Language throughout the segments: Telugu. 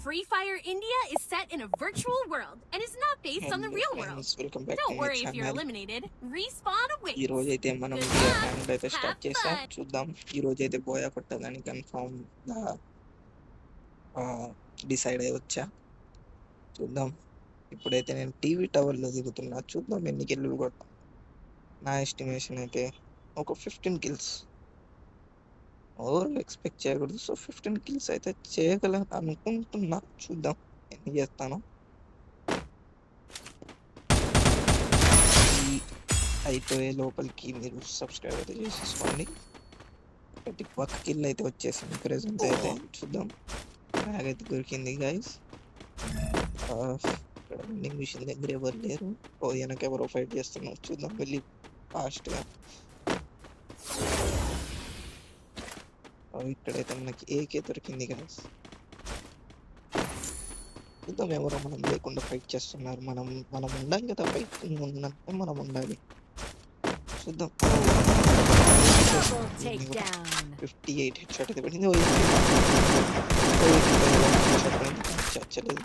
Free Fire India is set in a virtual world and is not based on the real world. Welcome back to Don't my worry if you're channel. eliminated. Respawn ఈ awaits. రోజు అయితే మనం Good ఇండియా luck. హ్యాండ్ అయితే Have స్టార్ట్ చేసాం. fun. చూద్దాం ఈ రోజు అయితే బోయా కొట్టాలని కన్ఫామ్ గా డిసైడ్ అయ్యి వచ్చా. చూద్దాం ఇప్పుడైతే నేను టీవీ టవర్ లో దిగుతున్నా. చూద్దాం ఎన్ని కిల్లులు కొడతాం. నా ఎస్టిమేషన్ అయితే ఒక 15 కిల్స్. ఓవర్ ఎక్స్పెక్ట్ చేయకూడదు. సో 15 కిల్స్ అయితే చేయగలను అనుకుంటున్నా. చూద్దాం ఎన్ని చేస్తాను. అయిపోయే లోపలికి మీరు సబ్స్క్రైబ్ అయితే చేసేసుకోండి. ఒకటి పక్క కిల్ అయితే వచ్చేసింది ప్రెజెంట్ అయితే. చూద్దాం బ్యాగ్ అయితే దొరికింది గైస్. ఇక్కడ వెండింగ్ మిషన్ దగ్గర ఎవరు లేరు. వెనక ఎవరో ఫైట్ చేస్తున్నారు. చూద్దాం వెళ్ళి ఫాస్ట్గా. ఇక్కడైతే మనకి ఏకే దొరికింది గైస్. చూద్దాం ఎవరో మనం లేకుండా ఫైట్ చేస్తున్నారు. మనం ఉండాలి కదా, ఫైట్ ఉన్నట్టే మనం ఉండాలి. చూద్దాం. 58 హెడ్ షాట్ అయితే పడింది. చచ్చలేదు.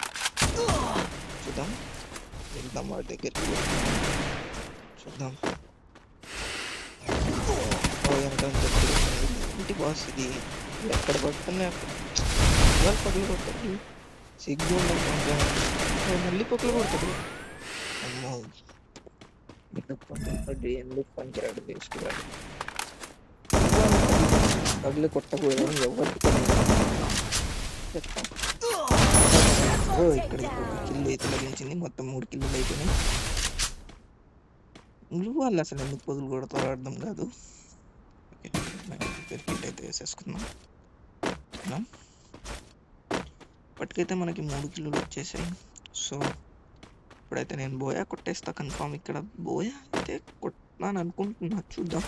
చూద్దాం వెళ్దాం వాడి దగ్గరికి. చూద్దాం ఇంటి బాస్ ఇది ఎక్కడ పడుతున్నా వాళ్ళు పగలు కొడతారు. సిగ్గు ఉండదు కొంచెం. మళ్ళీ పొక్కలు కొడతాడు. అమ్మో ఎందుకు పనికిరాడు వేస్ట్ కాదు. పగలు కొట్టకూడదు అని ఎవరికి చెప్తాం. ఇక్కడ కిల్లు అయితే లభించింది. మొత్తం 3 కిల్లులు అయిపోయినాయి. వాళ్ళు అసలు ఎందుకు పొదులు కొడతారో అర్థం కాదు. క్రికెట్ అయితే వేసేసుకున్నాం. ఇప్పటికైతే మనకి 3 కిల్లులు వచ్చేసాయి. సో ఇప్పుడైతే నేను బోయా కొట్టేస్తా కన్ఫామ్. ఇక్కడ బోయా అయితే కొట్టాను అనుకుంటున్నా. చూద్దాం.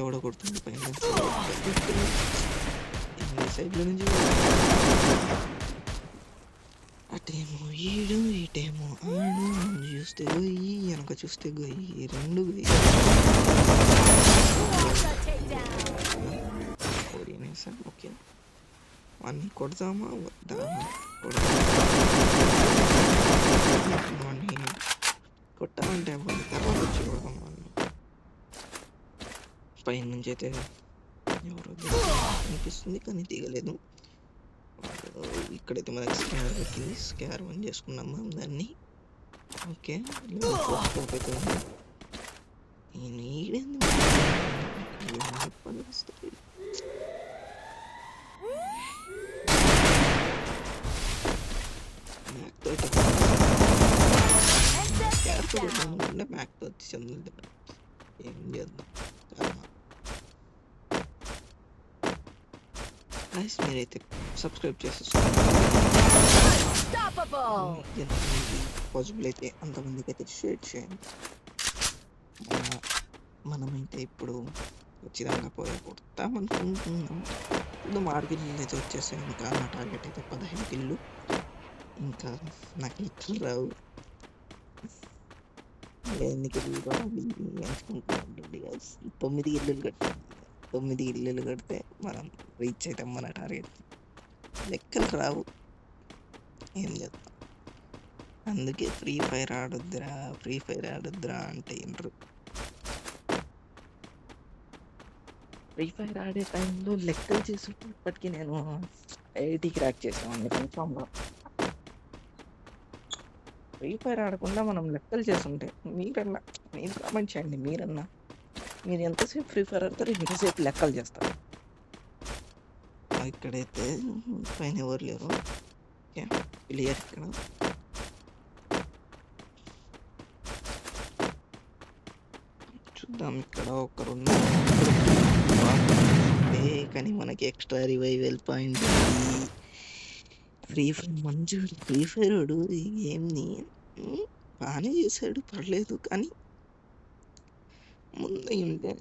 ఎవడో కొడుతుంది పైన సైడ్లో నుంచి. అటేమో ఈడు ఇటేమో ఆడు. చూస్తే గొయ్యి, వెనక చూస్తే గొయ్యి, రెండు గొయ్యి. ఓకే వాడిని కొడదామా వద్దా? వాడిని కొట్టాలంటే వాడిని తర్వాత వచ్చి కొడదాం. వాడిని పైన నుంచి అయితే ఎవరో అనిపిస్తుంది కానీ దిగలేదు. ఇక్కడైతే మనకి స్కార్ పెట్టింది. స్కార్ 1 చేసుకున్నాం మనం దాన్ని. ఓకే నేను ఈడేంది మ్యాక్తో వచ్చి చంద్రుడు ఏం చేద్దాం. మీరైతే సబ్స్క్రైబ్ చేసేసుకోండి. పాసిబుల్ అయితే అంతమందికి అయితే షేర్ చేయండి. మనమైతే ఇప్పుడు ఖచ్చితంగా పోయి కొడతాం అనుకుంటున్నాం. ఇప్పుడు 6 కిల్లులు అయితే వచ్చేసాయి. ఇంకా నా టార్గెట్ అయితే 15 కిల్లు. ఇంకా నాకు ఇట్లు రావు. ఎన్ని కిల్లులు రావాలి అనుకుంటున్నాను. 9 కిల్లులు కడితే మనం రీచ్ అవుతాం మన టార్గెట్. లెక్కలు రావు, ఏం చేద్దాం. అందుకే ఫ్రీ ఫైర్ ఆడొద్దురా అంటే ఏంటరు. ఫ్రీ ఫైర్ ఆడే టైంలో లెక్కలు చేసేటప్పటికి నేను 80 క్రాక్ చేసాను కన్ఫామ్గా. ఫ్రీ ఫైర్ ఆడకుండా మనం లెక్కలు చేస్తుంటే మీరు కామెంట్ చేయండి. మీరు ఎంతసేపు ఫ్రీ ఫైర్ ఆడతారు, ఎంతసేపు లెక్కలు చేస్తారు. ఇక్కడైతే పైన ఎవరు లేరు. క్లియర్. ఇక్కడ చూద్దాం. ఇక్కడ ఒకరు కానీ మనకి extra revival point. Free fire మంచిగా ఫ్రీ ఫైర్ ఈ గేమ్ని బాగానే చేశాడు, పర్లేదు. కానీ ముందు ఉంటే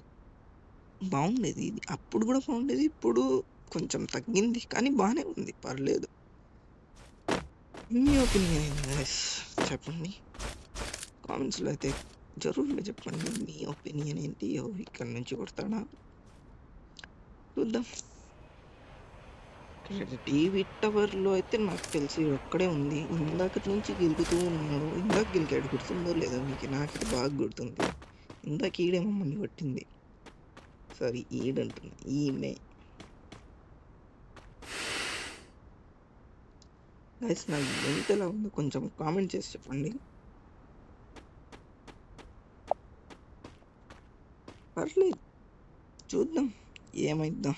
బాగుండేది. ఇది అప్పుడు కూడా బాగుండేది, ఇప్పుడు కొంచెం తగ్గింది. కానీ బాగానే ఉంది, పర్లేదు. మీ ఒపీనియన్ ఏంటి చెప్పండి కామెంట్స్లో అయితే. జరూర్గా చెప్పండి మీ ఒపీనియన్ ఏంటి. ఇక్కడ నుంచి కొడతాడా చూద్దాం. టీవీ టవర్లో అయితే నాకు తెలిసి ఒక్కడే ఉంది. ఇందాకటి నుంచి గెలుకుతూ ఉన్నాడు. ఇందాక గెలికాడు, గుర్తుందో లేదో మీకు? నాకైతే బాగా గుర్తుంది. ఇందాక ఈడే మమ్మల్ని కొట్టింది. సారీ, ఈడంటున్నా, ఈమె. గైస్, నా ఎంత ఎలా ఉందో కొంచెం కామెంట్ చేసి చెప్పండి. పర్లేదు, చూద్దాం ఏమైద్దాం.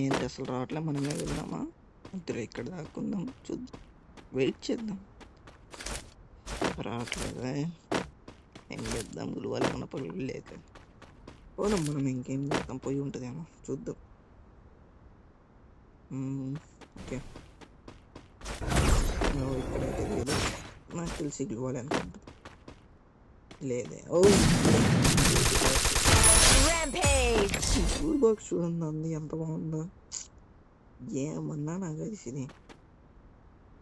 ఏంటి అసలు రావట్లే, మనమే వెళ్దామా? ఇద్దరు ఇక్కడ దాక్కుందాం, చూద్దాం, వెయిట్ చేద్దాం. రావట్లేదా? ఏం చేద్దాం, గురువాలు మన పనులు లేక పోదాం. మనం ఇంకేం చేద్దాం, పోయి ఉంటుందేమో చూద్దాం. ఓకే, ఇక్కడైతే లేదు, నాకు తెలిసి గురువాలి అనుకుంటా. లేదే. ఓ టూల్ బాక్స్ చూడండి అంది ఎంత బాగుందో. ఏమన్నా నాకు తెలిసింది.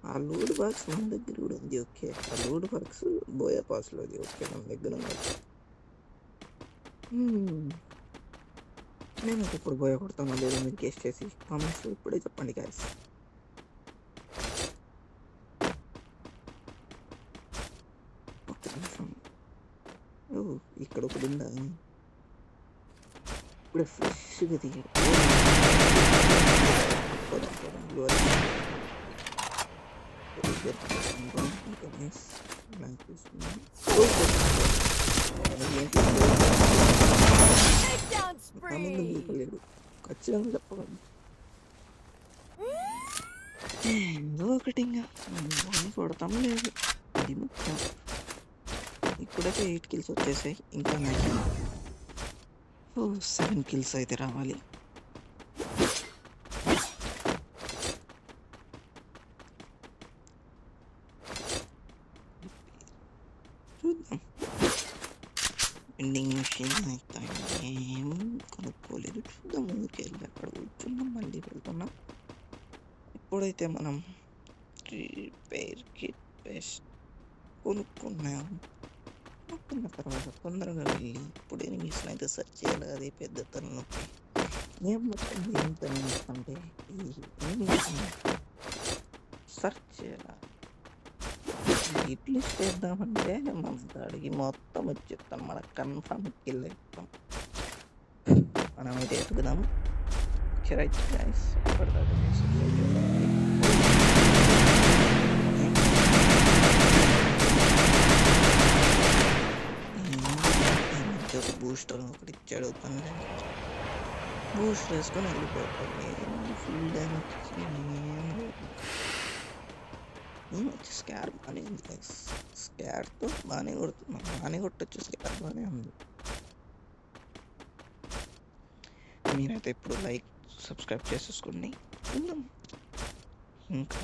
ఆ లోడ్ బాక్స్ మన దగ్గర కూడా ఉంది. ఓకే, ఆ లోడ్ బాక్స్ బోయా పాస్లో ఉంది. ఓకే, మన దగ్గర ఉంది. నేను ఇప్పుడు బోయా కొడతానో లేదో మీరు గెస్ట్ చేసి కామెంట్స్ ఇప్పుడే చెప్పండి గాయస్. ఒక్క నిమిషం. ఓ, ఇక్కడ ఒకటి ఉందా? ఇప్పుడే ఫ్రెష్గా దిగాడు. లేడు, ఖచ్చితంగా చెప్పగలను. ఏదో ఒకటి ఇంకా కొడతాం లేదు, అది ముఖ్యం. ఇప్పుడైతే 8 kills వచ్చేసాయి. ఇంకా 7 kills అయితే రావాలి. చూద్దాం. ఎండింగ్ మిషన్ అయితే ఏం కొనుక్కోలేదు. చూద్దాం, ముందుకు వెళ్ళి అక్కడ కూర్చున్నాం, మళ్ళీ వెళ్తున్నాం. ఇప్పుడైతే మనం రిపేర్ కిట్ బెస్ట్ కొనుక్కున్నాం. కొనుక్కున్న తర్వాత తొందరగా వెళ్ళి ఇప్పుడు ఎనిమిషన్ అయితే సెర్చ్ చేయాలి. అది పెద్ద తలనొప్పి. ఏం అంటే ఈ ఎనిమిషన్ సెర్చ్ చేయాలి. ఇట్లు చేద్దామంటే మన దాడికి మొత్తం వచ్చేస్తాం. మన కన్ఫర్మ్ కిల్ అయిపోతాం. మనమైతే ఎత్తుకుదాం. రైట్ గైస్, ఒక బూస్టర్ ఒకటి ఇచ్చాడు. బూస్ట్ వేసుకొని వెళ్ళిపోతాడు. ఫుల్ డ్యామేజ్ వచ్చి స్కార్ బాగానే ఉంది గైస్. స్కార్తో బాగానే కొడుతున్నాం, బాగానే కొట్టచ్చు. స్కార్ బాగానే ఉంది. మీరైతే ఇప్పుడు లైక్ సబ్స్క్రైబ్ చేసేసుకోండి. చూద్దాం ఇంకా.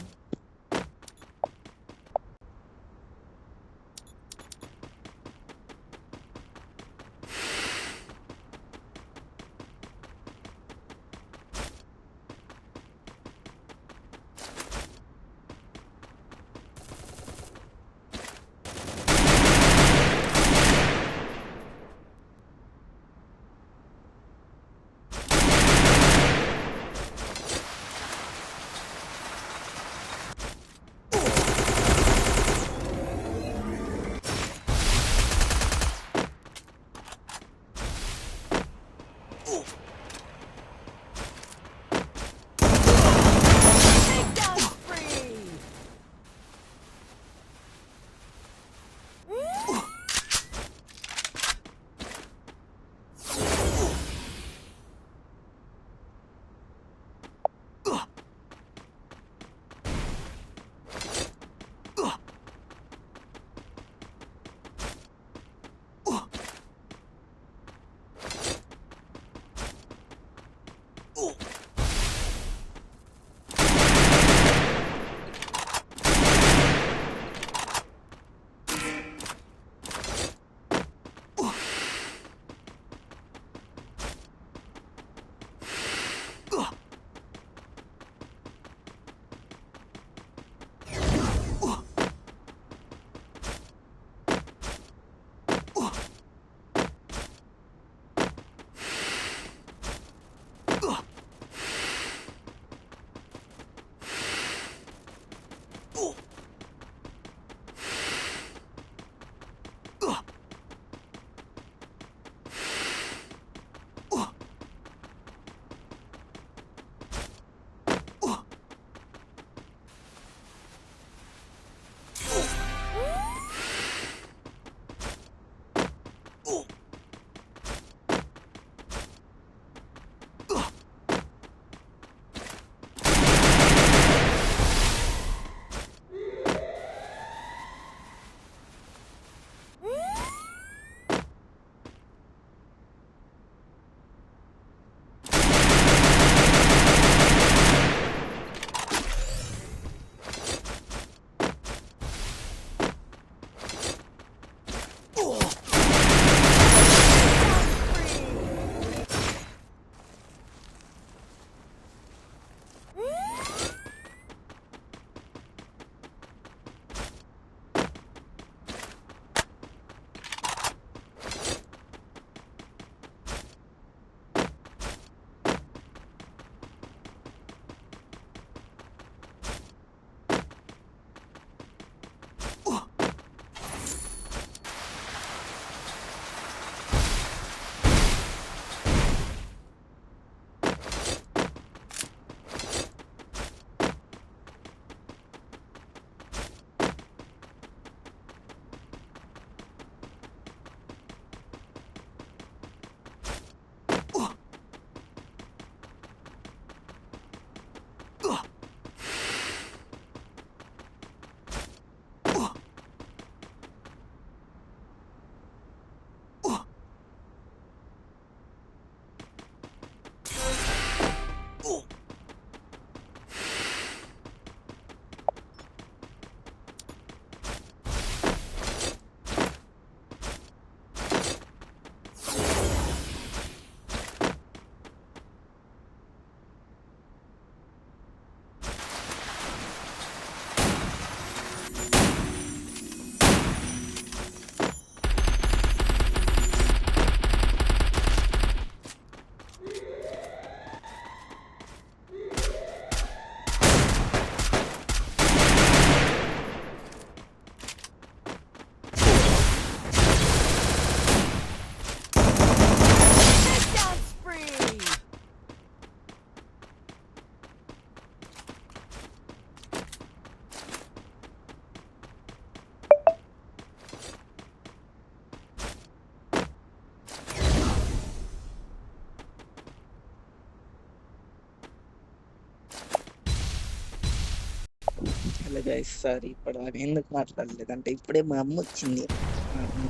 గైస్ సారీ ఇప్పుడు ఆయన ఎందుకు మాట్లాడలేదు అంటే ఇప్పుడే మా అమ్మ వచ్చింది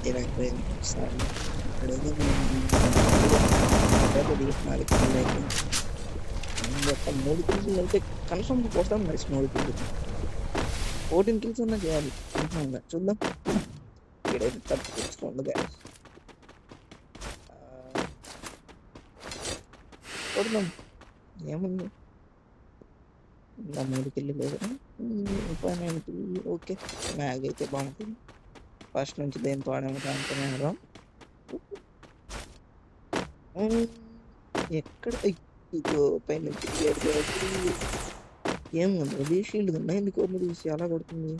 తెలియకపోయింది సారీ ఇప్పుడైతే నాలుగు కిల్లు అయితే మొత్తం 3 కిల్లు అయితే కన్ఫర్మ్ కొడతాం గైస్ 3 కిల్లు 14 కిల్స్ ఉన్నా చేయాలి కన్ఫర్మ్గా చూద్దాం ఇక్కడైతే తప్పించుకోండి గైస్ కొడదాం ఏముంది ఇంకా 3 కిల్లు లేదు పైన ఓకే మ్యాగ్ అయితే బాగుంటుంది ఫస్ట్ నుంచి దేంతో ఆడాము దాంతోనే ఆడాం ఎక్కడ ఇగో పైన ఏముంది అది షీల్డ్ ఉన్నా ఎందుకు తీసి అలా కొడుతుంది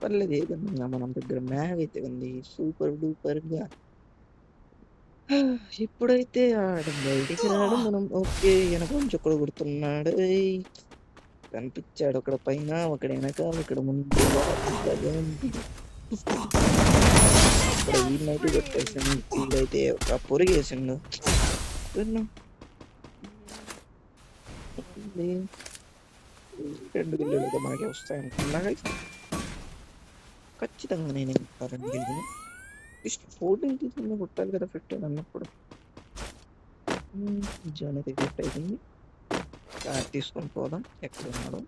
పర్లేదు ఏదన్నా మనం దగ్గర మ్యాగ్ అయితే ఉంది సూపర్ డూపర్గా ఇప్పుడైతే ఆడ బయటికి రాడు మనం ఓకే వెనక నుంచి ఒకడు కొడుతున్నాడు కనిపించాడు ఒకడ పైన ఒకడ వెనక ఒకడ ముందు ఇక్కడ వీళ్ళైతే కొట్టేసాను వీళ్ళైతే ఒక పొరిగేసిండు 2 గిల్లులతో మనకి వస్తాయనుకున్నా ఖచ్చితంగా నేను 2 గిల్లులు జస్ట్ 14 కిల్స్ కొట్టాలి కదా 15 అన్నప్పుడు జోన్ అయితే గిఫ్ట్ అవుతుంది కార్ తీసుకొని పోదాం ఎక్కడ ఉన్నాడు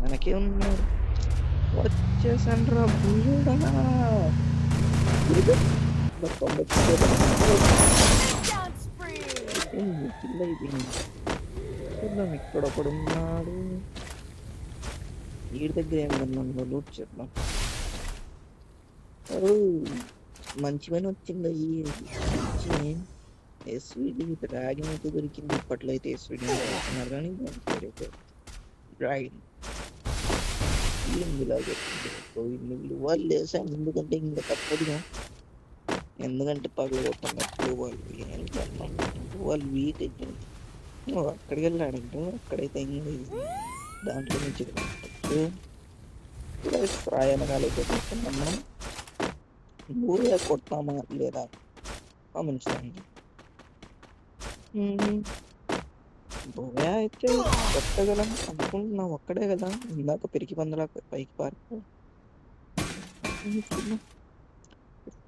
మనకే ఉన్నాడు వచ్చేసాను రా బుల్లుడా చూద్దాం ఇక్కడ ఒకడు ఉన్నాడు వీడి దగ్గర ఏమన్నా లూట్ చేద్దాం మంచి పని వచ్చింది ఎస్విడి డ్రాగన్ అయితే దొరికింది ఇప్పట్లో అయితే ఎస్విడి చేస్తున్నారు కానీ డ్రాగన్ వాళ్ళు వేసాను ఎందుకంటే ఇంకా తప్పదుగా ఎందుకంటే పగలు కొట్టినప్పుడు వాళ్ళు వీక్ అయిపోయింది అక్కడికి వెళ్ళాడంటే అక్కడైతే ఇంకా దాంట్లో నుంచి ప్రయాణాలైతే చూస్తున్నాం మనం ఊరే కొడతామా లేదా కామెంట్స్ చేయండి బోయా అయితే కొట్టగలం అనుకుంటున్నాం ఒక్కడే కదా ఇందాక పెరిగి పందలా పైకి పార్కు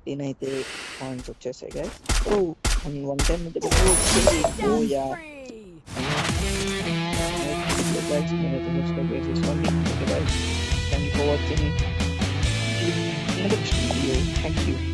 15 అయితే పాయింట్స్ వచ్చేసాయి guys 110 buoy Thank you for watching. Thank you.